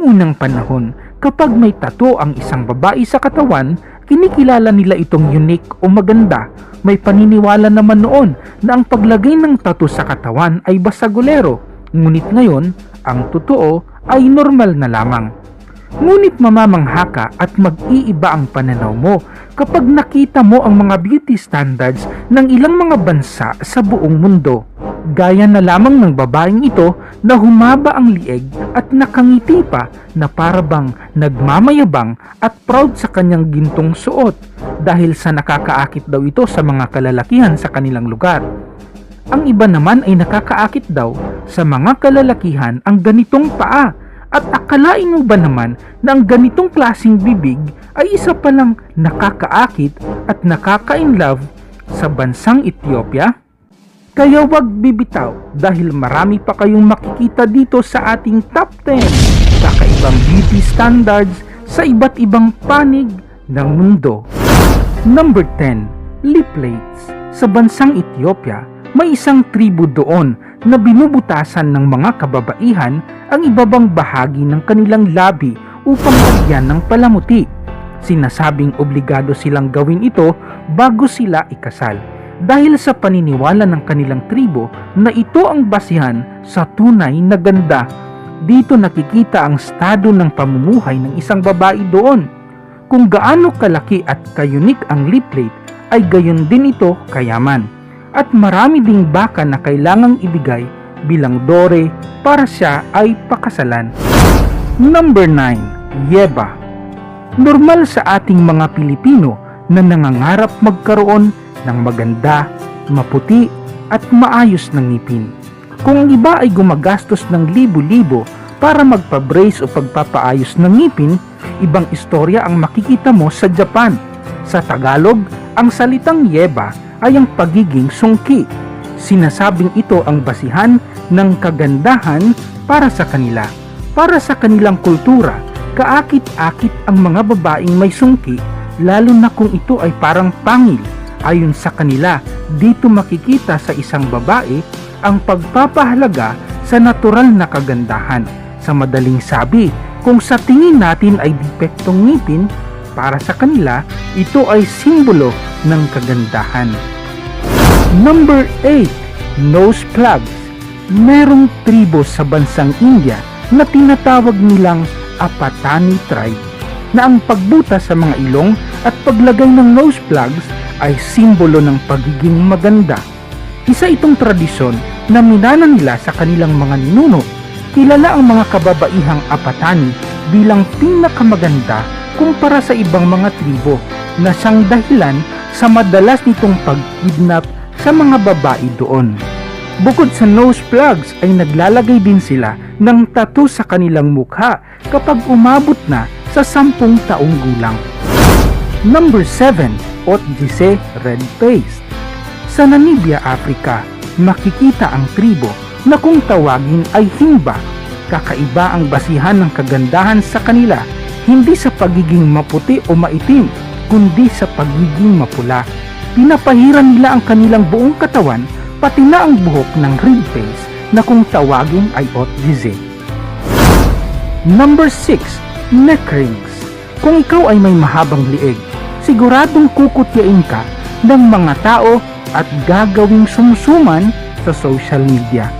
Noong unang panahon, kapag may tattoo ang isang babae sa katawan, kinikilala nila itong unique o maganda. May paniniwala naman noon na ang paglagay ng tattoo sa katawan ay basagulero. Ngunit ngayon, ang totoo ay normal na lamang. Ngunit mamamangha ka at mag-iiba ang pananaw mo kapag nakita mo ang mga beauty standards ng ilang mga bansa sa buong mundo. Gaya na lamang ng babaeng ito na humaba ang lieg at nakangiti pa na parabang nagmamayabang at proud sa kanyang gintong suot dahil sa nakakaakit daw ito sa mga kalalakihan sa kanilang lugar. Ang iba naman ay nakakaakit daw sa mga kalalakihan ang ganitong paa. At akalain mo ba naman na ang ganitong klaseng bibig ay isa palang nakakaakit at nakaka-inlove sa bansang Ethiopia? Kaya wag bibitaw dahil marami pa kayong makikita dito sa ating top 10 kakaibang beauty standards sa iba't ibang panig ng mundo. Number 10. Lip plates. Sa bansang Ethiopia, may isang tribo doon na binubutasan ng mga kababaihan ang ibabang bahagi ng kanilang labi upang lagyan ng palamuti. Sinasabing obligado silang gawin ito bago sila ikasal dahil sa paniniwala ng kanilang tribo na ito ang basihan sa tunay na ganda. Dito nakikita ang estado ng pamumuhay ng isang babae doon. Kung gaano kalaki at kayunik ang lip plate ay gayon din ito kayaman. At marami ding baka na kailangang ibigay bilang dore para siya ay pakasalan. Number 9. Yeba. Normal sa ating mga Pilipino na nangangarap magkaroon ng maganda, maputi at maayos na ngipin. Kung ang iba ay gumagastos ng libo-libo para magpa-brace o pagpapaayos ng ngipin, ibang istorya ang makikita mo sa Japan. Sa Tagalog, ang salitang yeba ay ang pagiging sungki. Sinasabing ito ang basihan ng kagandahan para sa kanila. Para sa kanilang kultura, kaakit-akit ang mga babaeng may sungki, lalo na kung ito ay parang pangil. Ayon sa kanila, dito makikita sa isang babae ang pagpapahalaga sa natural na kagandahan. Sa madaling sabi, kung sa tingin natin ay depektong ngipin, para sa kanila, ito ay simbolo ng kagandahan. Number 8. Nose plugs. Merong tribo sa bansang India na tinatawag nilang Apatani tribe na ang pagbuta sa mga ilong at paglagay ng nose plugs ay simbolo ng pagiging maganda. Isa itong tradisyon na minana nila sa kanilang mga ninuno. Kilala ang mga kababaihang Apatani bilang pinakamaganda kumpara sa ibang mga tribo na siyang dahilan sa madalas nitong pag-kidnap sa mga babae doon. Bukod sa nose plugs ay naglalagay din sila ng tattoo sa kanilang mukha kapag umabot na sa 10 taong gulang. Number 7. Otjise red paste. Sa Namibia, Africa, makikita ang tribo na kung tawagin ay Himba. Kakaiba ang basihan ng kagandahan sa kanila, hindi sa pagiging maputi o maitim, kundi sa pagiging mapula. Pinapahiran nila ang kanilang buong katawan, pati na ang buhok ng red face na kung tawagin ay otjise. Number 6. Neck rings. Kung ikaw ay may mahabang lieg, siguradong kukutyain ka ng mga tao at gagawing sumsuman sa social media.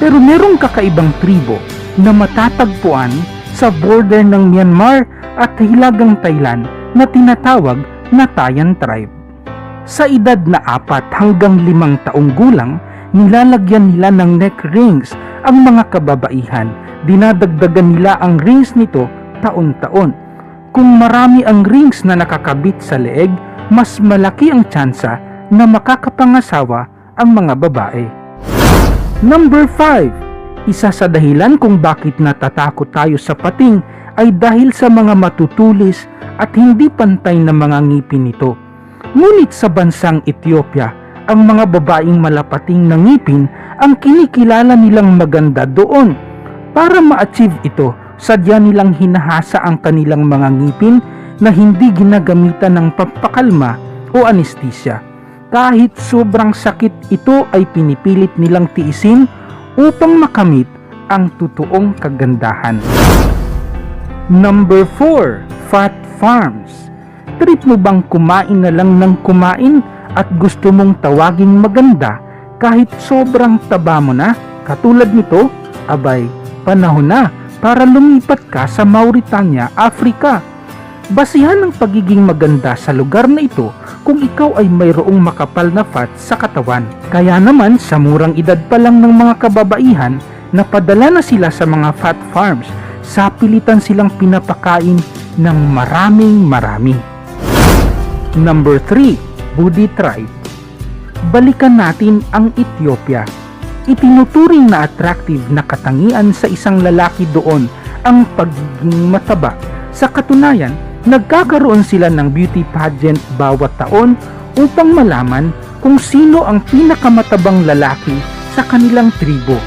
Pero merong kakaibang tribo na matatagpuan sa border ng Myanmar at hilagang Thailand na tinatawag na Tayan tribe. Sa edad na 4 hanggang 5 taong gulang, nilalagyan nila ng neck rings ang mga kababaihan. Dinadagdagan nila ang rings nito taon-taon. Kung marami ang rings na nakakabit sa leeg, mas malaki ang tsansa na makakapangasawa ang mga babae. Number 5. Isa sa dahilan kung bakit natatakot tayo sa pating ay dahil sa mga matutulis at hindi pantay na mga ngipin nito. Ngunit sa bansang Ethiopia, ang mga babaeng malapating na ngipin ang kinikilala nilang maganda doon. Para ma-achieve ito, sadya nilang hinahasa ang kanilang mga ngipin na hindi ginagamitan ng pampakalma o anesthesia. Kahit sobrang sakit ito ay pinipilit nilang tiisin upang makamit ang totoong kagandahan. Number 4, fat farms. Trip mo bang kumain na lang ng kumain at gusto mong tawaging maganda kahit sobrang taba mo na? Katulad nito, abay, panahon na para lumipat ka sa Mauritania, Africa. Basihan ng pagiging maganda sa lugar na ito kung ikaw ay mayroong makapal na fat sa katawan. Kaya naman sa murang edad pa lang ng mga kababaihan, napadala na sila sa mga fat farms. Sa pilitan silang pinapakain ng marami. Number 3, Budi tribe. Balikan natin ang Ethiopia. Itinuturing na attractive na katangian sa isang lalaki doon ang pagiging mataba. Sa katunayan, nagkakaroon sila ng beauty pageant bawat taon upang malaman kung sino ang pinakamatabang lalaki sa kanilang tribo.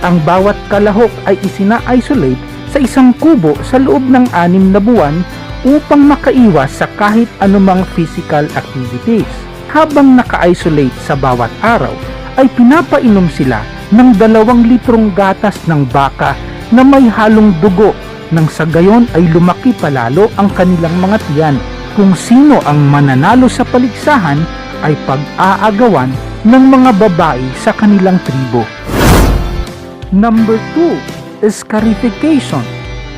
Ang bawat kalahok ay isina-isolate sa isang kubo sa loob ng 6 na buwan upang makaiwas sa kahit anumang physical activities. Habang naka-isolate sa bawat araw, ay pinapainom sila ng 2 litrong gatas ng baka na may halong dugo nang sa gayon ay lumaki palalo ang kanilang mga tiyan. Kung sino ang mananalo sa paligsahan ay pag-aagawan ng mga babae sa kanilang tribo. Number 2, scarification.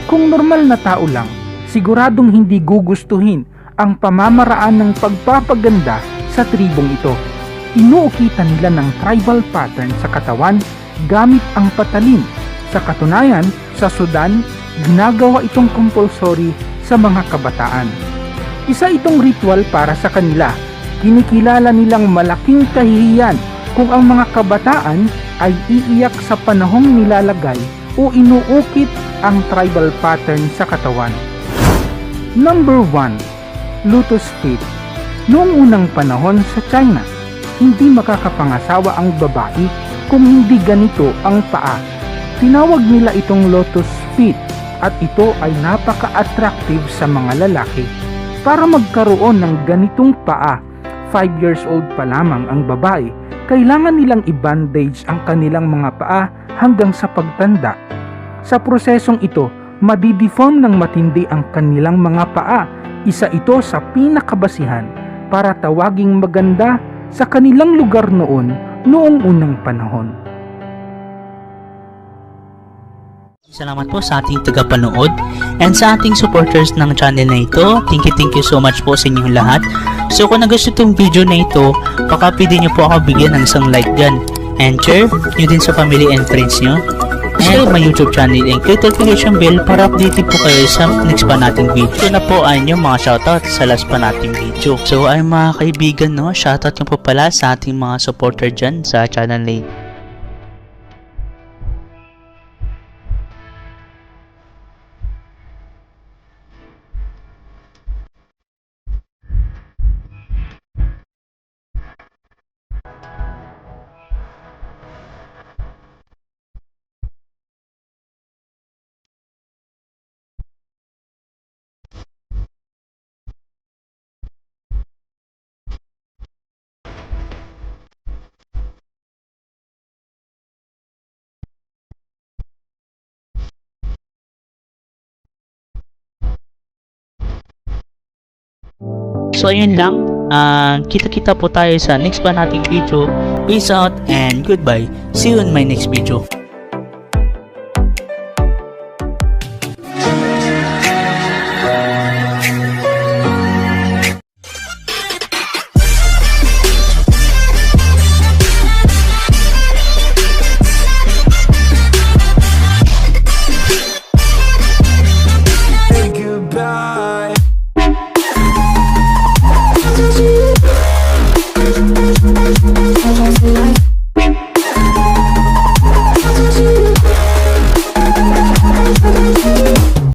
Kung normal na tao lang, siguradong hindi gugustuhin ang pamamaraan ng pagpapaganda sa tribong ito. Inuukitan nila ng tribal pattern sa katawan gamit ang patalim. Sa katunayan, sa Sudan, ginagawa itong compulsory sa mga kabataan. Isa itong ritual para sa kanila. Kinikilala nilang malaking kahihiyan kung ang mga kabataan ay iiyak sa panahong nilalagay o inuukit ang tribal pattern sa katawan. Number 1, Lotus Feet. Noong unang panahon sa China, hindi makakapangasawa ang babae kung hindi ganito ang paa. Tinawag nila itong lotus feet at ito ay napaka-attractive sa mga lalaki. Para magkaroon ng ganitong paa, 5 years old pa lamang ang babae, kailangan nilang i-bandage ang kanilang mga paa hanggang sa pagtanda. Sa prosesong ito, madideform ng matindi ang kanilang mga paa. Isa ito sa pinakabasihan para tawaging maganda sa kanilang lugar noong unang panahon. Salamat po sa ating tagapanood and sa ating supporters ng channel na ito. Thank you so much po sa inyong lahat. So kung nagusto itong video na ito, pakapili nyo po ako bigyan ng isang like dyan. And share nyo din sa family and friends nyo. Subscribe my YouTube channel and click notification bell para updated po kayo sa next pa nating video. Ito na po ay yung mga shoutout sa last pa nating video. So ay mga kaibigan, no, shoutout nyo po pala sa ating mga supporter dyan sa channel na ito. So ayun lang, kita-kita po tayo sa next pa nating video. Peace out and goodbye. See you in my next video.